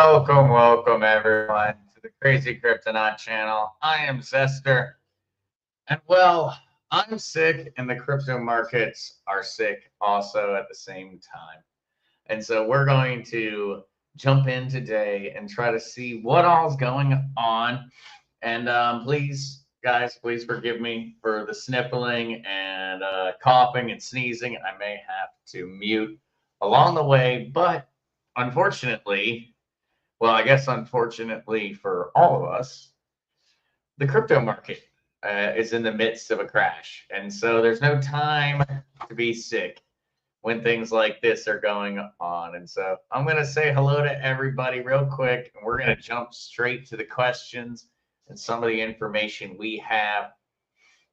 Welcome everyone to the Crazy Kryptonaut channel. I am Zester, and well, I'm sick, and the crypto markets are sick also at the same time. And so we're going to jump in today and try to see what all's going on. And please, guys, please forgive me for the sniffling and coughing and sneezing. I may have to mute along the way, but unfortunately, well, I guess unfortunately for all of us, the crypto market is in the midst of a crash. And so there's no time to be sick when things like this are going on. And so I'm going to say hello to everybody real quick, and we're going to jump straight to the questions and some of the information we have.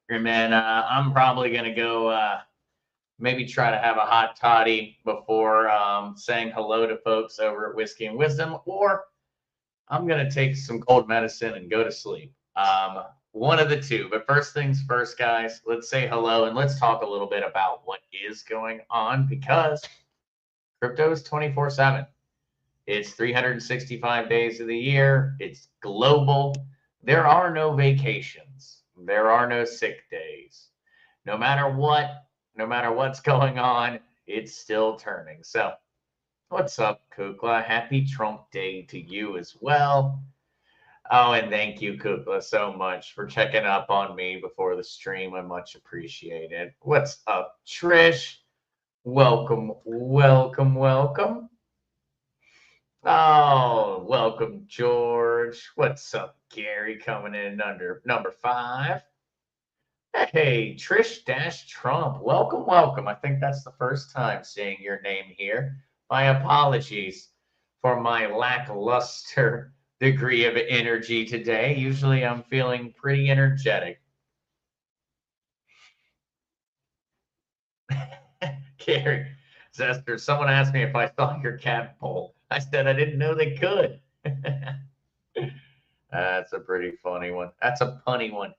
And then I'm probably going to go maybe try to have a hot toddy before saying hello to folks over at Whiskey and Wisdom, or I'm going to take some cold medicine and go to sleep. One of the two. But first things first, guys, let's say hello and let's talk a little bit about what is going on, because crypto is 24/7. It's 365 days of the year. It's global. There are no vacations. There are no sick days. No matter what's going on, it's still turning. So what's up, Kukla? Happy Trump Day to you as well. Oh, and thank you, Kukla, so much for checking up on me before the stream. I much appreciate it. What's up, Trish? Welcome. Oh, welcome, George. What's up, Gary, coming in under number 5. Hey, Trish-Trump. Welcome. I think that's the first time seeing your name here. My apologies for my lackluster degree of energy today. Usually I'm feeling pretty energetic. Gary, Zester, someone asked me if I saw your cat poll. I said I didn't know they could. That's a pretty funny one. That's a punny one.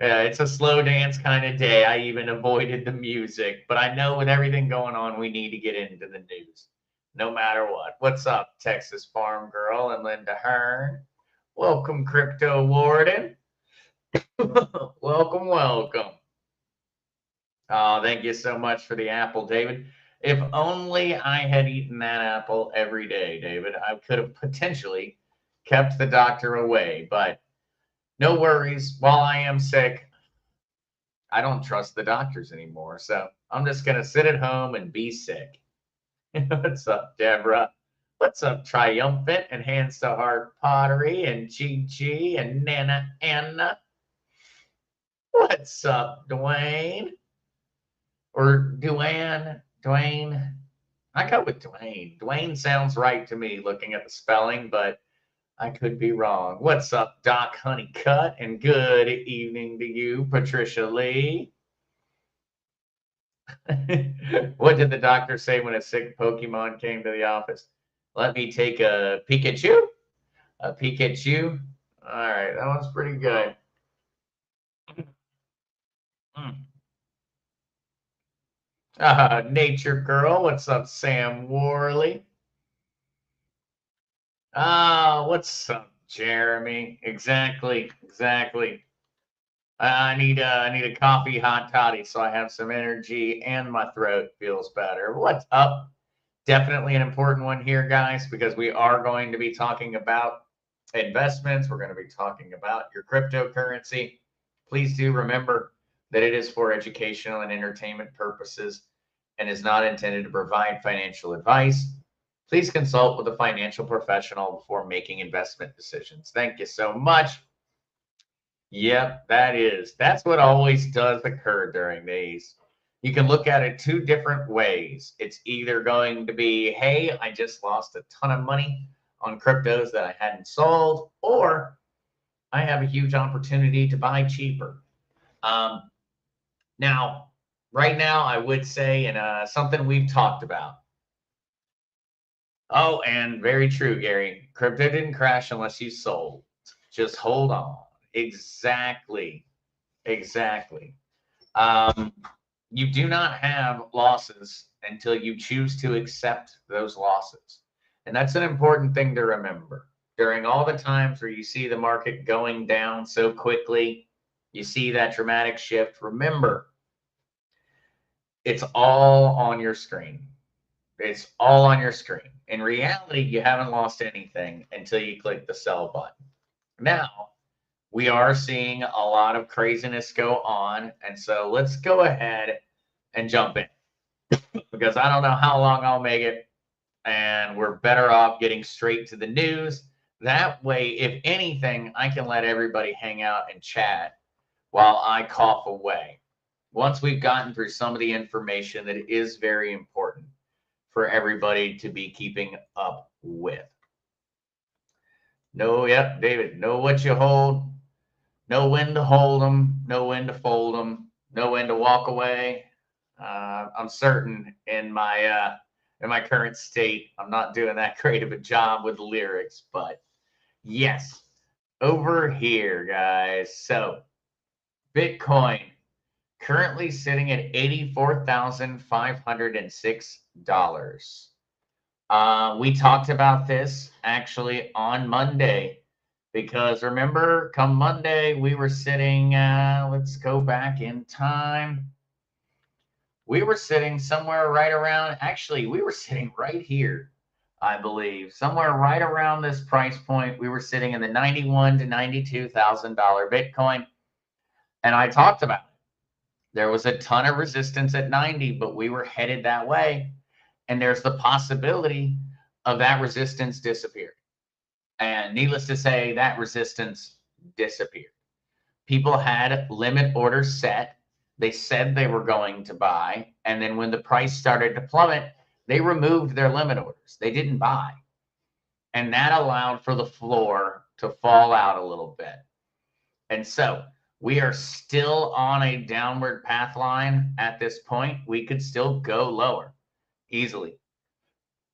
Yeah, it's a slow dance kind of day. I even avoided the music, but I know with everything going on, we need to get into the news, no matter what. What's up, Texas Farm Girl and Linda Hearn? Welcome, Crypto Warden. welcome. Oh, thank you so much for the apple, David. If only I had eaten that apple every day, David, I could have potentially kept the doctor away, but no worries. While I am sick, I don't trust the doctors anymore. So I'm just going to sit at home and be sick. What's up, Deborah? What's up, Triumphant and Hands to Heart Pottery and Chi and Nana Anna? What's up, Dwayne? Or Dwayne? I go with Dwayne. Dwayne sounds right to me looking at the spelling, but I could be wrong. What's up, Doc Honeycutt? And good evening to you, Patricia Lee. What did the doctor say when a sick Pokemon came to the office? Let me take a Pikachu? A Pikachu? All right, that one's pretty good. Nature Girl. What's up, Sam Worley? What's up, Jeremy? Exactly. I need a coffee hot toddy so I have some energy and my throat feels better. What's up? Definitely an important one here, guys, because we are going to be talking about investments. We're going to be talking about your cryptocurrency. Please do remember that it is for educational and entertainment purposes and is not intended to provide financial advice. Please consult with a financial professional before making investment decisions. Thank you so much. Yep, that's what always does occur during these. You can look at it two different ways. It's either going to be, hey, I just lost a ton of money on cryptos that I hadn't sold, or I have a huge opportunity to buy cheaper. Now, right now, I would say, and something we've talked about. Oh, and very true, Gary. Crypto didn't crash unless you sold. Just hold on. Exactly. You do not have losses until you choose to accept those losses. And that's an important thing to remember. During all the times where you see the market going down so quickly, you see that dramatic shift, remember, it's all on your screen. It's all on your screen. In reality, you haven't lost anything until you click the sell button. Now, we are seeing a lot of craziness go on. And so let's go ahead and jump in because I don't know how long I'll make it. And we're better off getting straight to the news. That way, if anything, I can let everybody hang out and chat while I cough away. Once we've gotten through some of the information that is very important for everybody to be keeping up with. Yep, David, know what you hold, know when to hold them, know when to fold them, know when to walk away. I'm certain in my current state, I'm not doing that great of a job with lyrics, but yes, over here, guys. So Bitcoin currently sitting at $84,506. We talked about this actually on Monday because remember, come Monday, we were sitting, let's go back in time. We were sitting somewhere right around, actually, we were sitting right here, I believe, somewhere right around this price point. We were sitting in the $91,000 to $92,000 Bitcoin. And I talked about it. There was a ton of resistance at 90, but we were headed that way. And there's the possibility of that resistance disappearing. And needless to say, that resistance disappeared. People had limit orders set. They said they were going to buy. And then when the price started to plummet, they removed their limit orders. They didn't buy. And that allowed for the floor to fall out a little bit. And so we are still on a downward path line at this point. We could still go lower easily.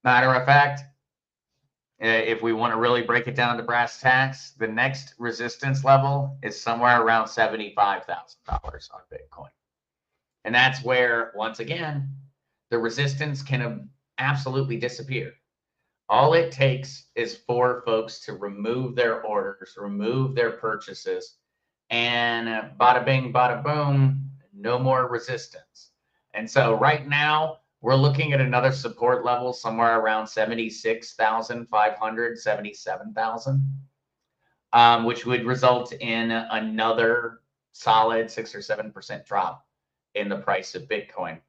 Matter of fact, if we want to really break it down to brass tacks, the next resistance level is somewhere around $75,000 on Bitcoin. And that's where, once again, the resistance can absolutely disappear. All it takes is for folks to remove their orders, remove their purchases, and bada bing, bada boom, no more resistance. And so right now, we're looking at another support level somewhere around 76,500, 77,000, which would result in another solid 6 or 7% drop in the price of Bitcoin.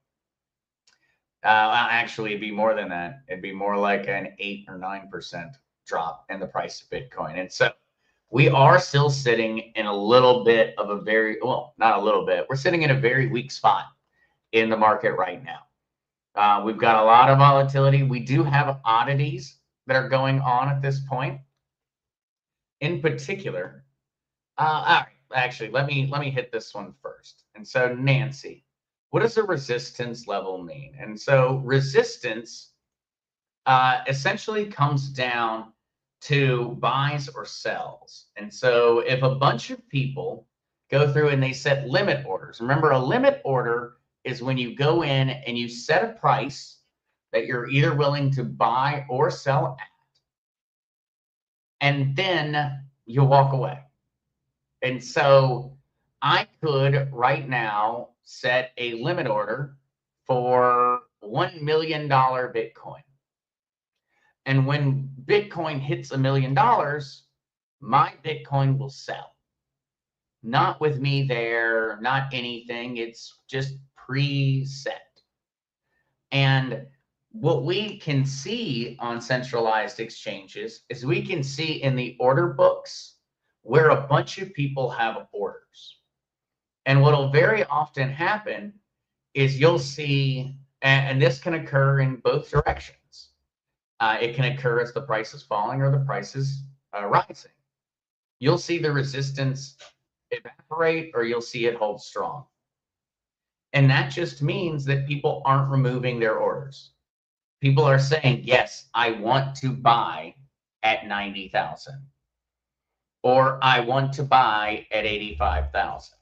Actually, it'd be more than that. It'd be more like an 8 or 9% drop in the price of Bitcoin. And so we are still sitting in a little bit of a well, not a little bit. We're sitting in a very weak spot in the market right now. We've got a lot of volatility. We do have oddities that are going on at this point. In particular, all right, actually, let me hit this one first. And so, Nancy, what does a resistance level mean? And so resistance essentially comes down to buys or sells. And so if a bunch of people go through and they set limit orders, remember a limit order is when you go in and you set a price that you're either willing to buy or sell at, and then you walk away. And so I could right now set a limit order for $1 million Bitcoin. And when Bitcoin hits $1 million, my Bitcoin will sell. Not with me there, not anything. It's just preset. And what we can see on centralized exchanges is we can see in the order books where a bunch of people have orders. And what will very often happen is you'll see, and this can occur in both directions. It can occur as the price is falling or the price is rising. You'll see the resistance evaporate or you'll see it hold strong. And that just means that people aren't removing their orders. People are saying, yes, I want to buy at 90,000 or I want to buy at 85,000.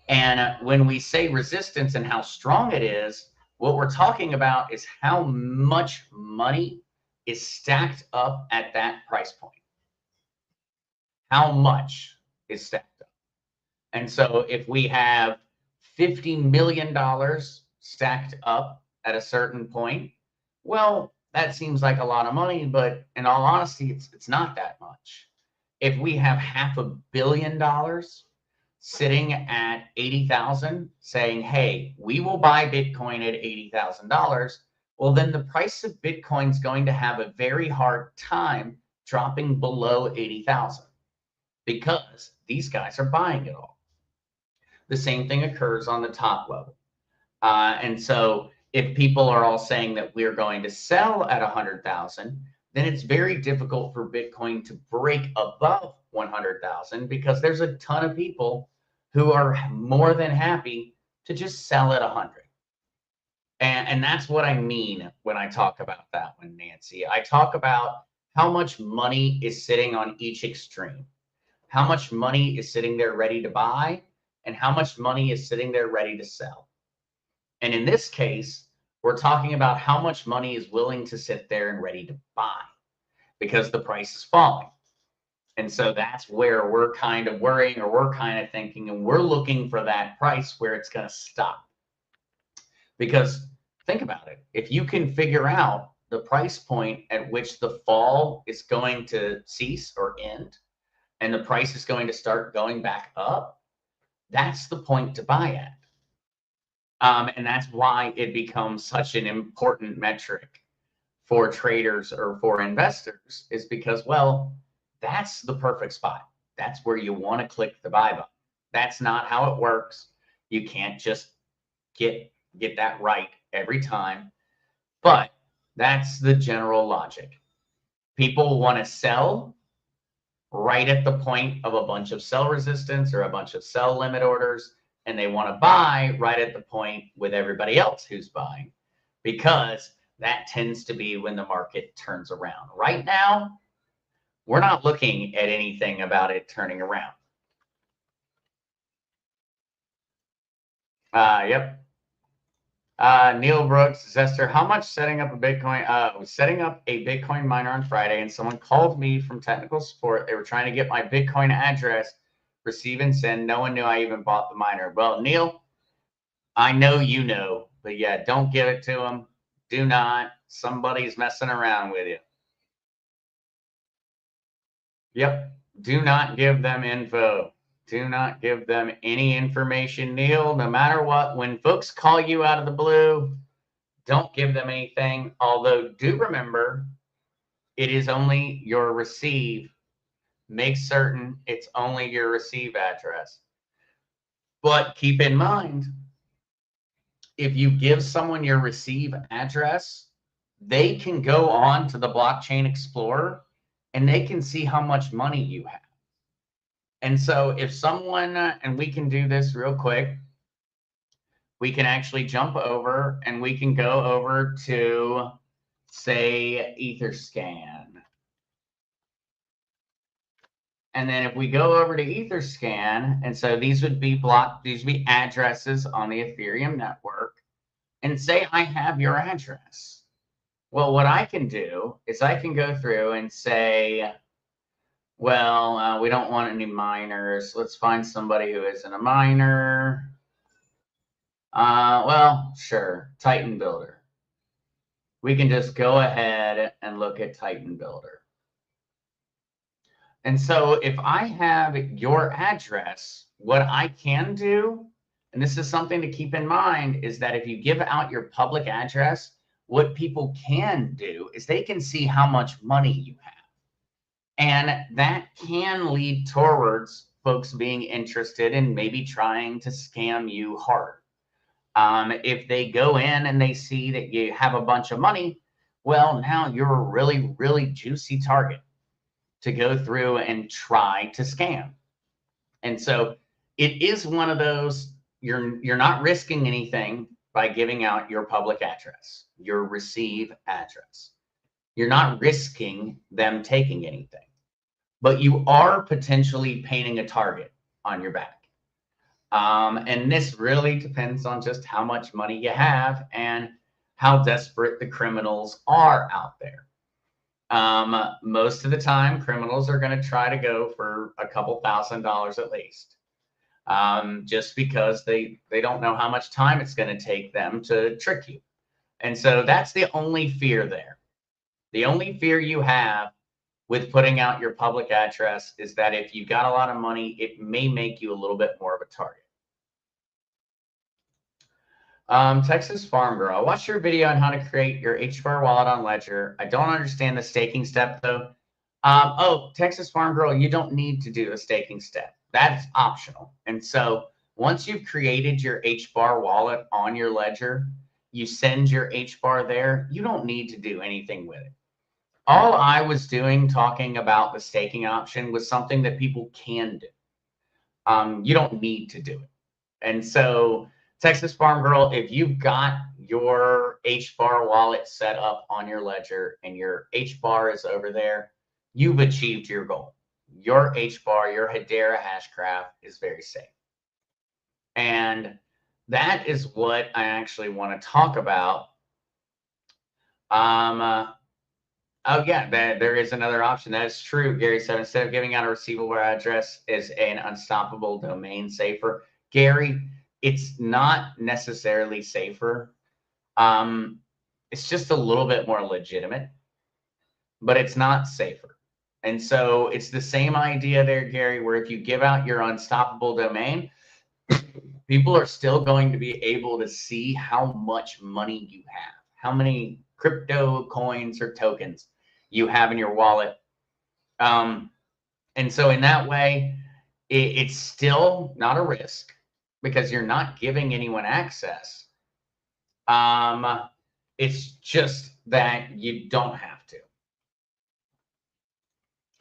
And when we say resistance and how strong it is, what we're talking about is how much money is stacked up at that price point. How much is stacked up? And so if we have $50 million stacked up at a certain point, well, that seems like a lot of money, but in all honesty, it's not that much. If we have $500 million sitting at 80,000 saying, hey, we will buy Bitcoin at $80,000, well, then the price of Bitcoin is going to have a very hard time dropping below 80,000 because these guys are buying it all. The same thing occurs on the top level. And so if people are all saying that we're going to sell at 100,000, then it's very difficult for Bitcoin to break above 100,000 because there's a ton of people who are more than happy to just sell at 100. And that's what I mean when I talk about that one, Nancy. I talk about how much money is sitting on each extreme, how much money is sitting there ready to buy, and how much money is sitting there ready to sell. And in this case, we're talking about how much money is willing to sit there and ready to buy because the price is falling. And so that's where we're kind of worrying, or we're kind of thinking, and we're looking for that price where it's going to stop. Because think about it. If you can figure out the price point at which the fall is going to cease or end, and the price is going to start going back up, that's the point to buy at. And that's why it becomes such an important metric for traders or for investors, is because, well, that's the perfect spot. That's where you want to click the buy button. That's not how it works. You can't just get that right every time. But that's the general logic. People want to sell right at the point of a bunch of sell resistance or a bunch of sell limit orders, and they want to buy right at the point with everybody else who's buying, because that tends to be when the market turns around. Right now, we're not looking at anything about it turning around. Yep. Neil Brooks, Zester, how much setting up a Bitcoin? I was setting up a Bitcoin miner on Friday, and someone called me from technical support. They were trying to get my Bitcoin address, receive and send. No one knew I even bought the miner. Well, Neil, I know you know, but yeah, don't give it to them. Do not. Somebody's messing around with you. Yep. Do not give them info. Do not give them any information, Neil, no matter what. When folks call you out of the blue, don't give them anything. Although do remember, it is only your receive. Make certain it's only your receive address. But keep in mind, if you give someone your receive address, they can go on to the Blockchain Explorer and they can see how much money you have. And so if someone, and we can do this real quick, we can actually jump over and we can go over to, say, Etherscan. And then if we go over to Etherscan, and so these would be addresses on the Ethereum network, and say I have your address. Well, what I can do is I can go through and say, well, we don't want any miners. Let's find somebody who isn't a miner. Well, sure, Titan Builder. We can just go ahead and look at Titan Builder. And so if I have your address, what I can do, and this is something to keep in mind, is that if you give out your public address, what people can do is they can see how much money you have. And that can lead towards folks being interested in maybe trying to scam you hard. If they go in and they see that you have a bunch of money, well, now you're a really, really juicy target to go through and try to scam. And so it is one of those, you're not risking anything by giving out your public address, your receive address. You're not risking them taking anything, but you are potentially painting a target on your back. And this really depends on just how much money you have and how desperate the criminals are out there. Most of the time, criminals are going to try to go for a couple $1,000s at least, just because they don't know how much time it's going to take them to trick you. And so that's the only fear there. The only fear you have with putting out your public address is that if you got a lot of money, it may make you a little bit more of a target. Texas Farm Girl, I watched your video on how to create your HBAR wallet on Ledger. I don't understand the staking step though. Oh, Texas Farm Girl, you don't need to do a staking step. That's optional. And so once you've created your HBAR wallet on your Ledger, you send your HBAR there. You don't need to do anything with it. All I was doing talking about the staking option was something that people can do. You don't need to do it. And so Texas Farm Girl, if you've got your HBAR wallet set up on your Ledger and your HBAR is over there, you've achieved your goal. Your HBAR, your Hedera hashgraph is very safe. And that is what I actually want to talk about. Oh, yeah, there is another option. That is true. Gary said, instead of giving out a receivable address, is an unstoppable domain safer? Gary, it's not necessarily safer. It's just a little bit more legitimate, but it's not safer. And so it's the same idea there, Gary, where if you give out your unstoppable domain, people are still going to be able to see how much money you have, how many crypto coins or tokens you have in your wallet. And so in that way, it's still not a risk because you're not giving anyone access. It's just that you don't have to.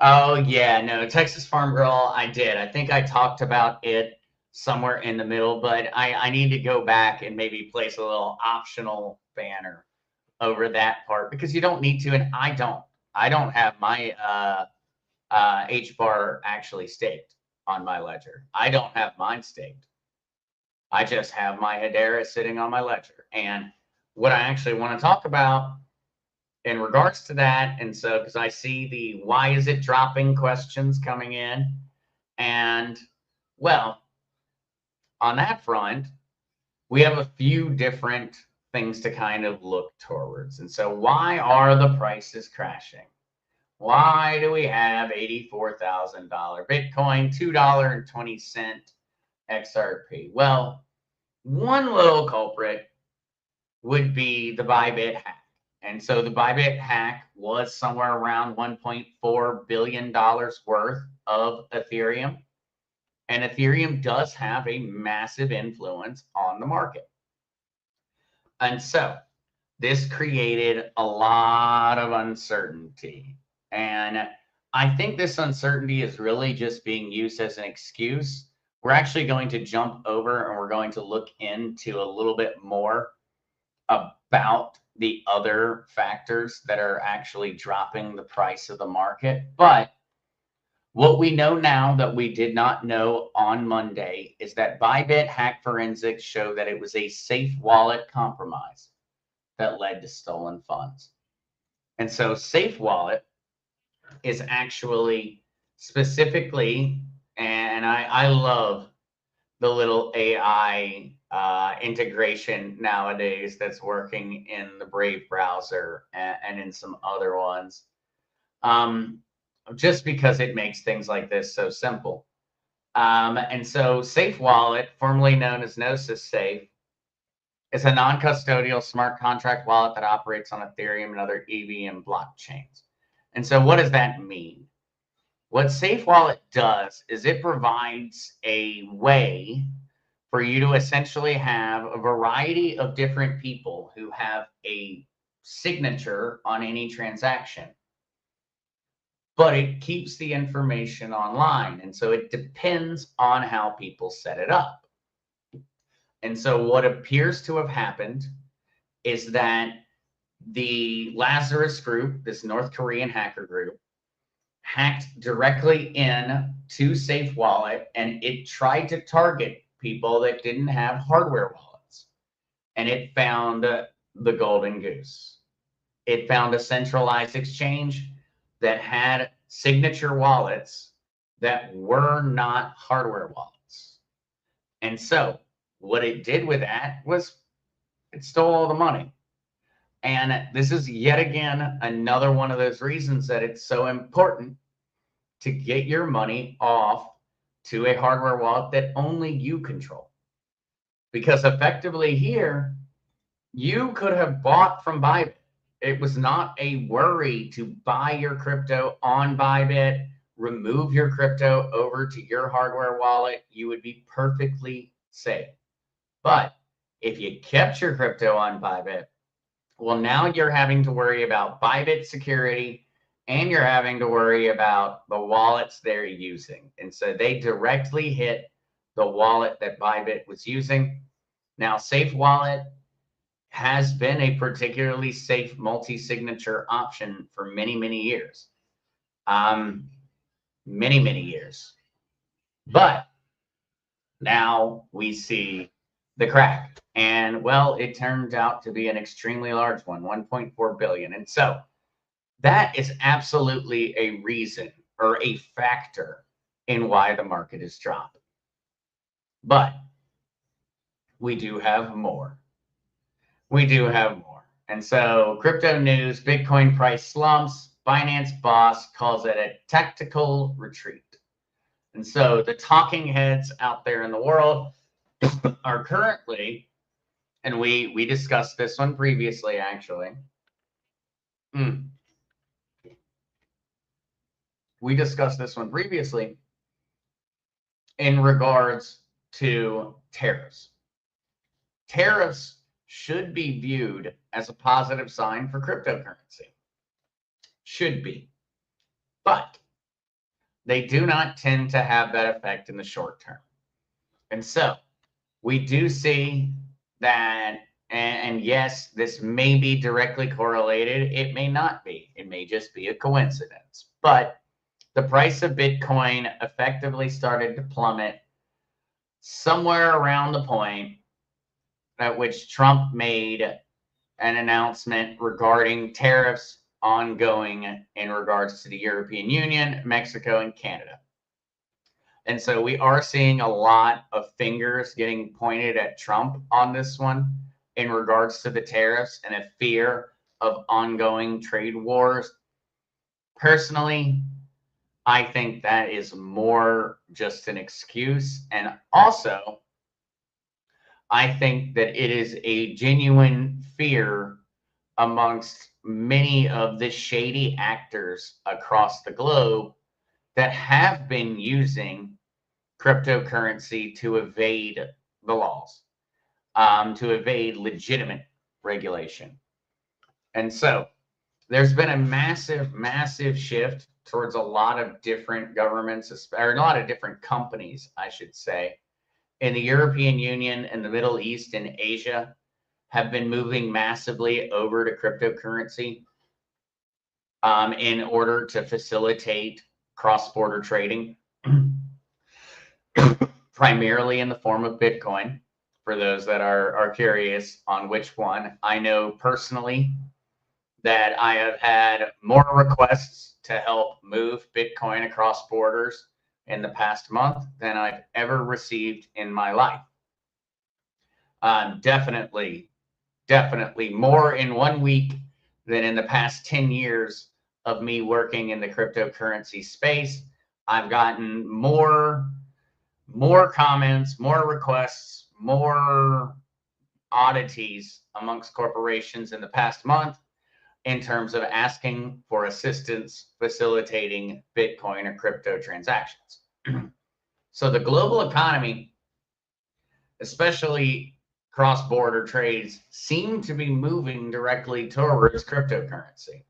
Oh, yeah, no, Texas Farm Girl, I did. I think I talked about it somewhere in the middle, but I need to go back and maybe place a little optional banner over that part because you don't need to, and I don't have my HBAR actually staked on my Ledger. I don't have mine staked. I just have my Hedera sitting on my Ledger. And what I actually want to talk about in regards to that, and so because I see the why is it dropping questions coming in, and well, on that front, we have a few different things to kind of look towards. And so why are the prices crashing? Why do we have $84,000 Bitcoin, $2.20 XRP? Well, one little culprit would be the Bybit hack. And so the Bybit hack was somewhere around $1.4 billion worth of Ethereum. And Ethereum does have a massive influence on the market. And so this created a lot of uncertainty. And I think this uncertainty is really just being used as an excuse. We're actually going to jump over and we're going to look into a little bit more about the other factors that are actually dropping the price of the market. But what we know now that we did not know on Monday is that Bybit hack forensics show that it was a safe wallet compromise that led to stolen funds. And so safe wallet is actually specifically, and I love the little AI integration nowadays that's working in the Brave browser and in some other ones, just because it makes things like this so simple. And so Safe Wallet, formerly known as Gnosis Safe, is a non-custodial smart contract wallet that operates on Ethereum and other EVM blockchains. And so what does that mean? What Safe Wallet does is it provides a way for you to essentially have a variety of different people who have a signature on any transaction. But it keeps the information online. And so it depends on how people set it up. And so what appears to have happened is that the Lazarus group, this North Korean hacker group, hacked directly in to Safe Wallet, and it tried to target people that didn't have hardware wallets. And it found the golden goose. It found a centralized exchange that had signature wallets that were not hardware wallets. And so what it did with that was it stole all the money. And this is yet again another one of those reasons that it's so important to get your money off to a hardware wallet that only you control. Because effectively here, you could have bought from Bybit. It was not a worry to buy your crypto on Bybit, remove your crypto over to your hardware wallet. You would be perfectly safe. But if you kept your crypto on Bybit, well, now you're having to worry about Bybit security, and you're having to worry about the wallets they're using. And so they directly hit the wallet that Bybit was using. Now, Safe Wallet has been a particularly safe multi-signature option for many, many years. Many years. But now we see the crack. And well, it turned out to be an extremely large one, 1.4 billion. And so that is absolutely a reason or a factor in why the market is dropping. But we do have more. We do have more. And so crypto news, Bitcoin price slumps, Binance boss calls it a tactical retreat. And so the talking heads out there in the world are currently, and we discussed this one previously, actually. We discussed this one previously in regards to tariffs. Tariffs should be viewed as a positive sign for cryptocurrency. Should be. But they do not tend to have that effect in the short term. And so we do see that, and yes, this may be directly correlated. It may not be. It may just be a coincidence. But the price of Bitcoin effectively started to plummet somewhere around the point at which Trump made an announcement regarding tariffs ongoing in regards to the European Union, Mexico, and Canada. And so we are seeing a lot of fingers getting pointed at Trump on this one in regards to the tariffs and a fear of ongoing trade wars. Personally, I think that is more just an excuse. And also, I think that it is a genuine fear amongst many of the shady actors across the globe that have been using cryptocurrency to evade the laws, to evade legitimate regulation. And so there's been a massive shift towards a lot of different governments, or a lot of different companies, I should say, in the European Union and the Middle East and Asia have been moving massively over to cryptocurrency in order to facilitate cross-border trading, primarily in the form of Bitcoin. For those that are curious on which one, I know personally that I have had more requests to help move Bitcoin across borders in the past month than I've ever received in my life. Definitely more in 1 week than in the past 10 years of me working in the cryptocurrency space. I've gotten more comments, more requests, more oddities amongst corporations in the past month in terms of asking for assistance facilitating Bitcoin or crypto transactions. So the global economy, especially cross-border trades, seem to be moving directly towards cryptocurrency.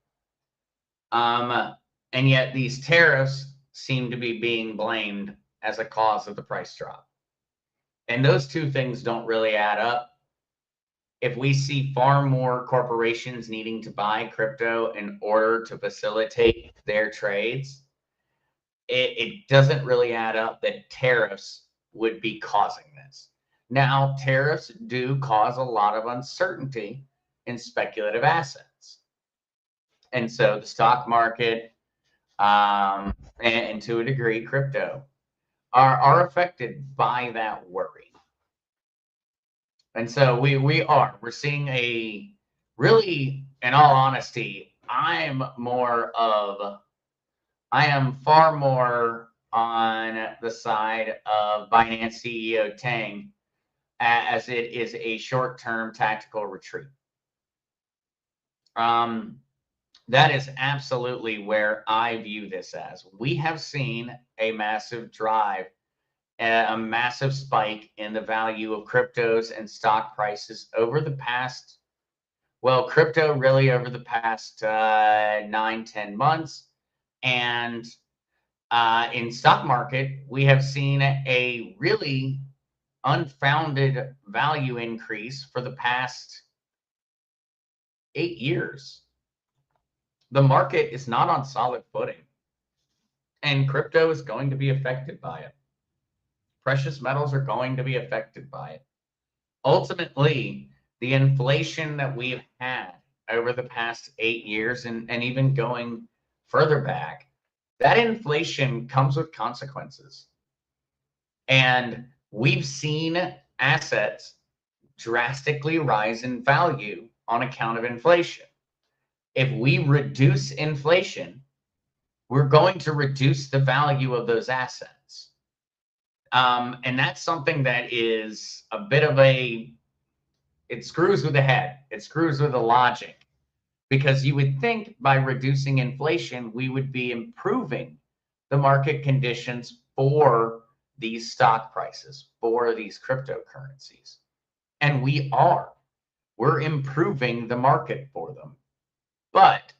And yet these tariffs seem to be being blamed as a cause of the price drop. And those two things don't really add up. If we see far more corporations needing to buy crypto in order to facilitate their trades, it doesn't really add up that tariffs would be causing this. Now, tariffs do cause a lot of uncertainty in speculative assets. And so the stock market, and to a degree, crypto, are affected by that worry. And so we're seeing a really, in all honesty, I am far more on the side of Binance CEO Tang, as it is a short-term tactical retreat. That is absolutely where I view this as. We have seen a massive drive, a massive spike in the value of cryptos and stock prices over the past, well, crypto really over the past 9-10 months. And in stock market, we have seen a really unfounded value increase for the past 8 years. The market is not on solid footing, and crypto is going to be affected by it. Precious metals are going to be affected by it. Ultimately, the inflation that we've had over the past 8 years, and even going further back, that inflation comes with consequences. And we've seen assets drastically rise in value on account of inflation. If we reduce inflation, we're going to reduce the value of those assets. And that's something that is a bit of it screws with the head. It screws with the logic, because you would think by reducing inflation, we would be improving the market conditions for these stock prices, for these cryptocurrencies. And we are. We're improving the market for them. But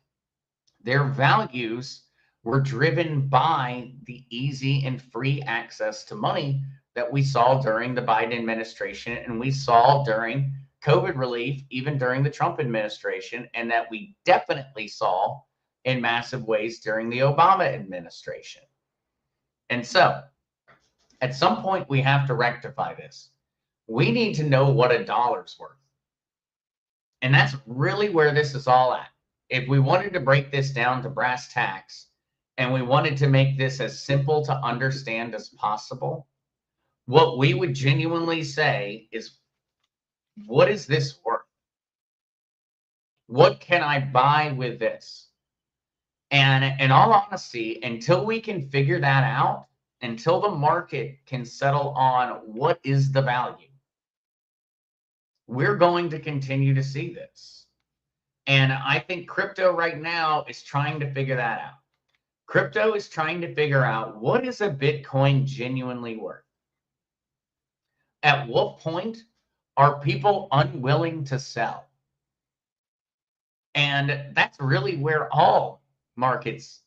their values were driven by the easy and free access to money that we saw during the Biden administration, and we saw during COVID relief, even during the Trump administration, and that we definitely saw in massive ways during the Obama administration. And so, at some point, we have to rectify this. We need to know what a dollar's worth. And that's really where this is all at. If we wanted to break this down to brass tacks, and we wanted to make this as simple to understand as possible, what we would genuinely say is, what is this worth? What can I buy with this? And in all honesty, until we can figure that out, until the market can settle on what is the value, we're going to continue to see this. And I think crypto right now is trying to figure that out. Crypto is trying to figure out, what is a Bitcoin genuinely worth? At what point are people unwilling to sell? And that's really where all markets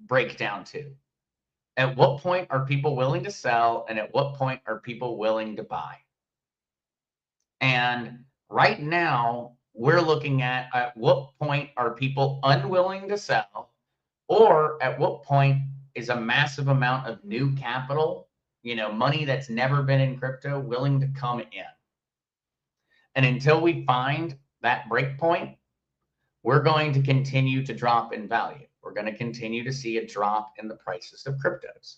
break down to. At what point are people willing to sell, and at what point are people willing to buy? And right now, we're looking at what point are people unwilling to sell, or at what point is a massive amount of new capital, money that's never been in crypto, willing to come in. And until we find that break point, we're going to continue to drop in value. We're going to continue to see a drop in the prices of cryptos.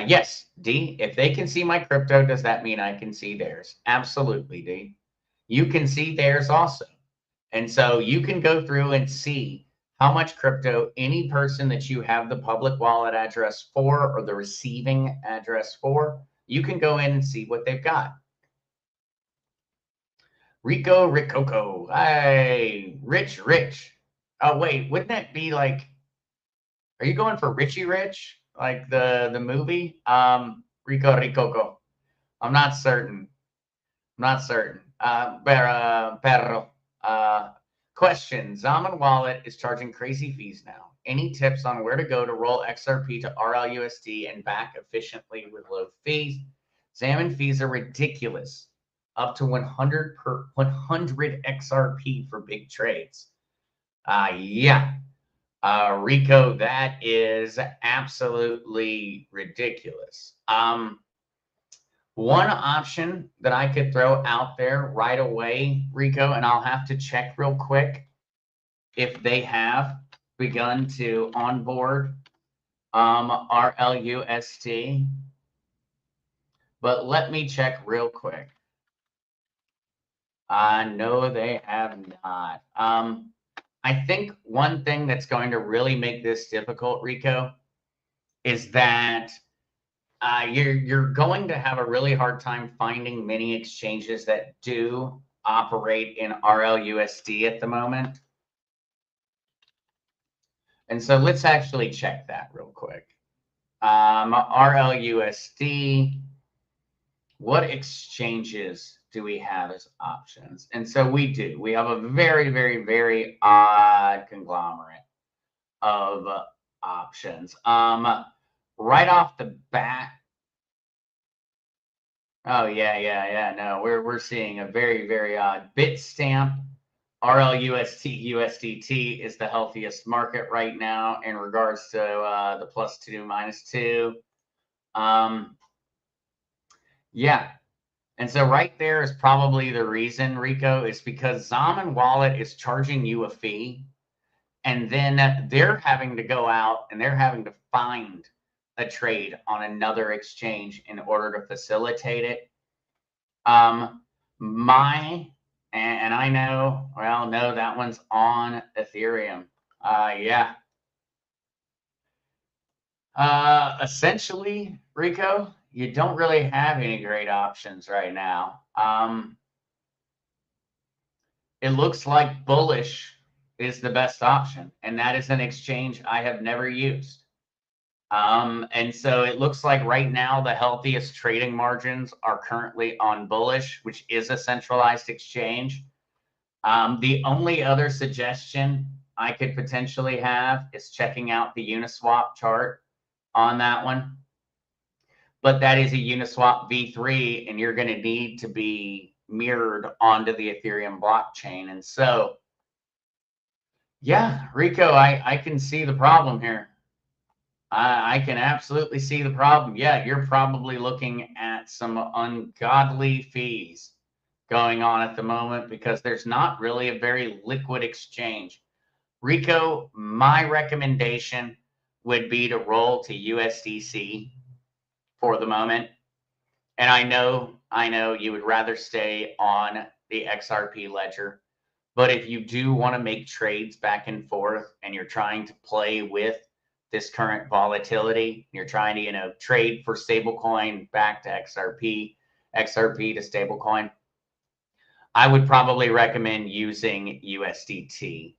Yes, D, if they can see my crypto, does that mean I can see theirs? Absolutely, D. You can see theirs also. And so you can go through and see how much crypto any person that you have the public wallet address for, or the receiving address for, you can go in and see what they've got. Ricoco. Hey, Rich. Oh, wait, wouldn't that be like, are you going for Richie Rich? Like the movie? Ricoco. I'm not certain. Perro. Question. Zaman Wallet is charging crazy fees now. Any tips on where to go to roll XRP to RLUSD and back efficiently with low fees? Zaman fees are ridiculous. Up to 100 XRP for big trades. Yeah. Rico, that is absolutely ridiculous. One option that I could throw out there right away, Rico, and I'll have to check real quick if they have begun to onboard RLUST, but let me check real quick. No, they have not. I think one thing that's going to really make this difficult, Rico, is that you're going to have a really hard time finding many exchanges that do operate in RLUSD at the moment. And so let's actually check that real quick. RLUSD, what exchanges do we have as options? And so we do. We have a very, very, very odd conglomerate of options. Right off the bat, oh yeah. No, we're seeing a very, very odd Bitstamp. RLUST USDT is the healthiest market right now in regards to the +2, -2. Yeah. And so right there is probably the reason, Rico, is because Zaman Wallet is charging you a fee, and then they're having to go out and they're having to find a trade on another exchange in order to facilitate it. And I know, well, no, that one's on Ethereum. Yeah. Essentially, Rico, you don't really have any great options right now. It looks like Bullish is the best option, and that is an exchange I have never used. And so it looks like right now the healthiest trading margins are currently on Bullish, which is a centralized exchange. The only other suggestion I could potentially have is checking out the Uniswap chart on that one. But that is a Uniswap v3, and you're going to need to be mirrored onto the Ethereum blockchain. And so, yeah, Rico, I can see the problem here. I can absolutely see the problem. Yeah, you're probably looking at some ungodly fees going on at the moment because there's not really a very liquid exchange. Rico, my recommendation would be to roll to USDC for the moment. And I know you would rather stay on the XRP ledger. But if you do want to make trades back and forth and you're trying to play with this current volatility, you're trying to, trade for stablecoin back to XRP, XRP to stablecoin, I would probably recommend using USDT.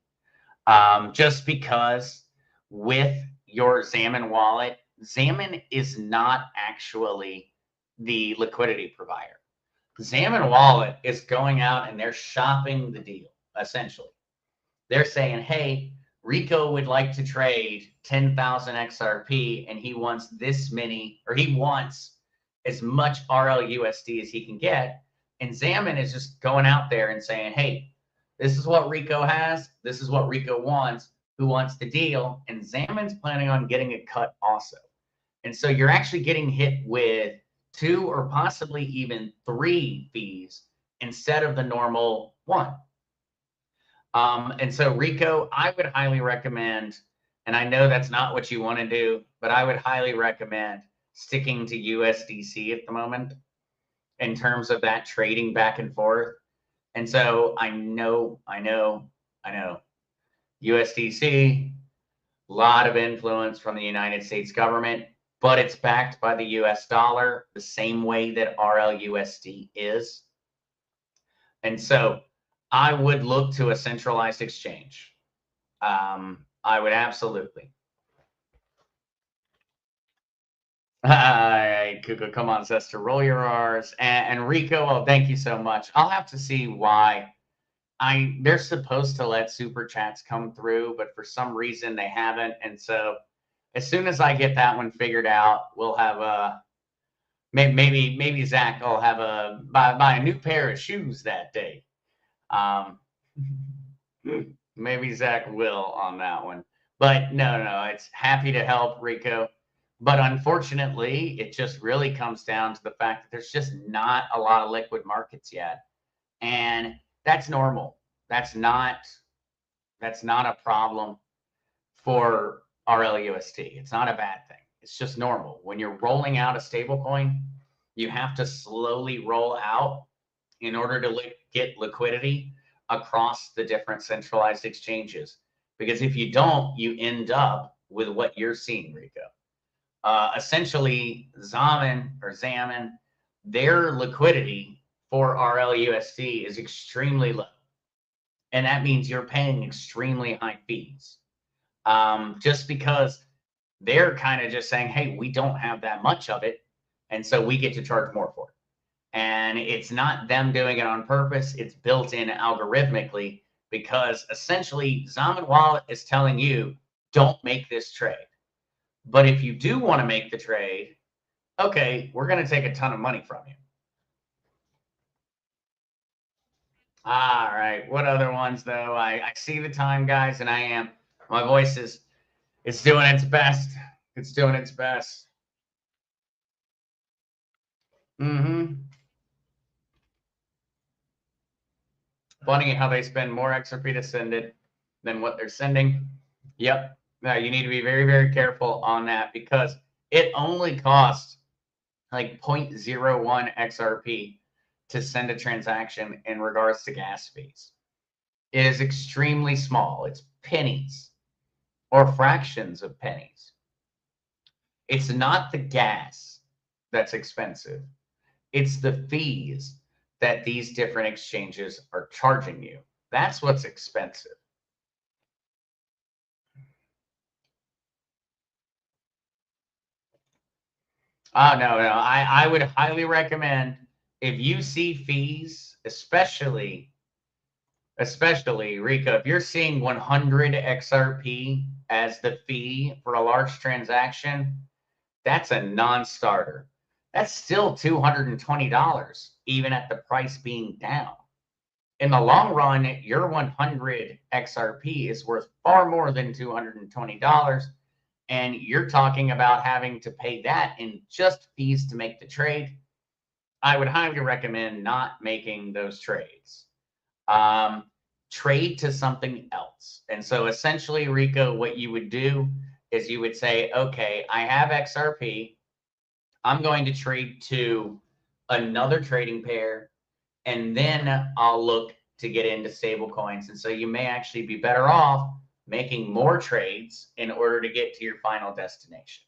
Just because with your Zaman wallet, Zaman is not actually the liquidity provider. Zaman wallet is going out and they're shopping the deal, essentially. They're saying, hey, Rico would like to trade 10,000 XRP and he wants this many, or he wants as much RLUSD as he can get. And Zaman is just going out there and saying, hey, this is what Rico has. This is what Rico wants. Who wants the deal? And Zaman's planning on getting a cut also. And so you're actually getting hit with 2 or possibly even 3 fees instead of the normal 1. And so Rico, I would highly recommend, and I know that's not what you want to do, but I would highly recommend sticking to USDC at the moment in terms of that trading back and forth. And so I know, USDC, a lot of influence from the United States government, but it's backed by the US dollar the same way that RLUSD is. And so I would look to a centralized exchange. I would absolutely. All right, Kuka, come on, Zester, roll your R's. And Rico, well, thank you so much. I'll have to see why. They're supposed to let super chats come through, but for some reason they haven't. And so as soon as I get that one figured out, we'll have a maybe Zach will have buy a new pair of shoes that day. Maybe Zach will on that one. But no, it's happy to help, Rico. But unfortunately, it just really comes down to the fact that there's just not a lot of liquid markets yet. And that's normal. That's not a problem for RLUSD. It's not a bad thing. It's just normal. When you're rolling out a stable coin, you have to slowly roll out in order to get liquidity across the different centralized exchanges. Because if you don't, you end up with what you're seeing, Rico. Essentially, Zaman, their liquidity for RLUSD is extremely low. And that means you're paying extremely high fees. Just because they're kind of just saying, hey, we don't have that much of it. And so we get to charge more for it. And it's not them doing it on purpose. It's built in algorithmically because essentially Zaman Wallet is telling you, don't make this trade. But if you do want to make the trade, okay, we're going to take a ton of money from you. All right. What other ones, though? I see the time, guys, and my voice is, it's doing its best. It's doing its best. Funny how they spend more XRP to send it than what they're sending. Yep. Now you need to be very, very careful on that because it only costs like 0.01 XRP to send a transaction in regards to gas fees. It is extremely small. It's pennies or fractions of pennies. It's not the gas that's expensive. It's the fees that these different exchanges are charging you. That's what's expensive. Oh, no. I would highly recommend if you see fees, especially Rico, if you're seeing 100 XRP as the fee for a large transaction, that's a non-starter. That's still $220, even at the price being down. In the long run, your 100 XRP is worth far more than $220. And you're talking about having to pay that in just fees to make the trade. I would highly recommend not making those trades. Trade to something else. And so essentially, Rico, what you would do is you would say, okay, I have XRP. I'm going to trade to another trading pair, and then I'll look to get into stable coins. And so you may actually be better off making more trades in order to get to your final destination.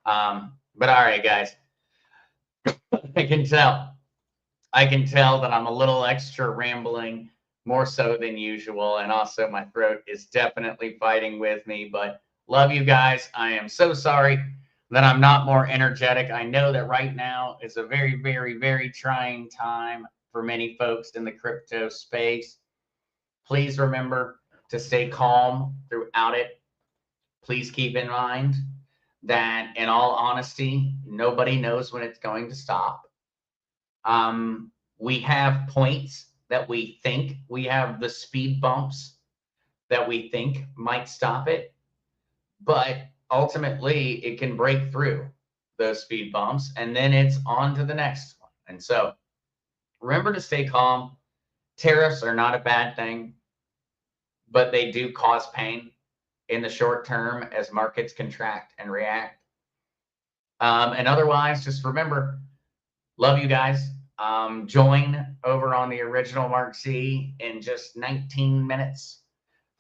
But all right, guys, I can tell that I'm a little extra rambling, more so than usual. And also my throat is definitely fighting with me, but love you guys. I am so sorry that I'm not more energetic. I know that right now is a very, very, very trying time for many folks in the crypto space. Please remember to stay calm throughout it. Please keep in mind that, in all honesty, nobody knows when it's going to stop. We have points that we think, we have the speed bumps that we think might stop it, but ultimately it can break through those speed bumps and then it's on to the next one. And so remember to stay calm. Tariffs are not a bad thing, but they do cause pain in the short term as markets contract and react. And otherwise, just remember, love you guys. Join over on the original Mark C in just 19 minutes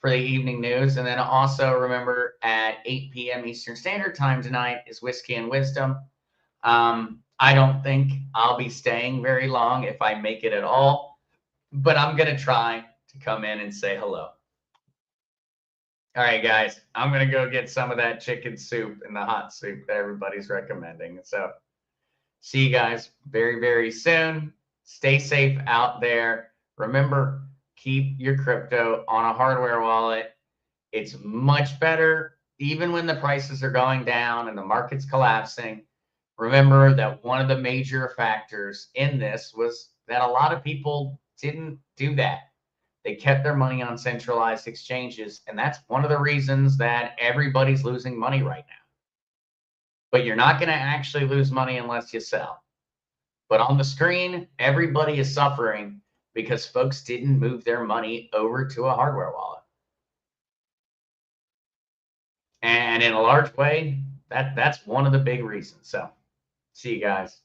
for the evening news. And then also remember at 8 p.m. Eastern Standard Time tonight is Whiskey and Wisdom. I don't think I'll be staying very long if I make it at all, but I'm going to try to come in and say hello. All right, guys, I'm going to go get some of that chicken soup and the hot soup that everybody's recommending. So see you guys very, very soon. Stay safe out there. Remember, keep your crypto on a hardware wallet. It's much better, even when the prices are going down and the market's collapsing. Remember that one of the major factors in this was that a lot of people didn't do that. They kept their money on centralized exchanges, and that's one of the reasons that everybody's losing money right now. But you're not going to actually lose money unless you sell. But on the screen, everybody is suffering because folks didn't move their money over to a hardware wallet. And in a large way, that's one of the big reasons. So see you guys.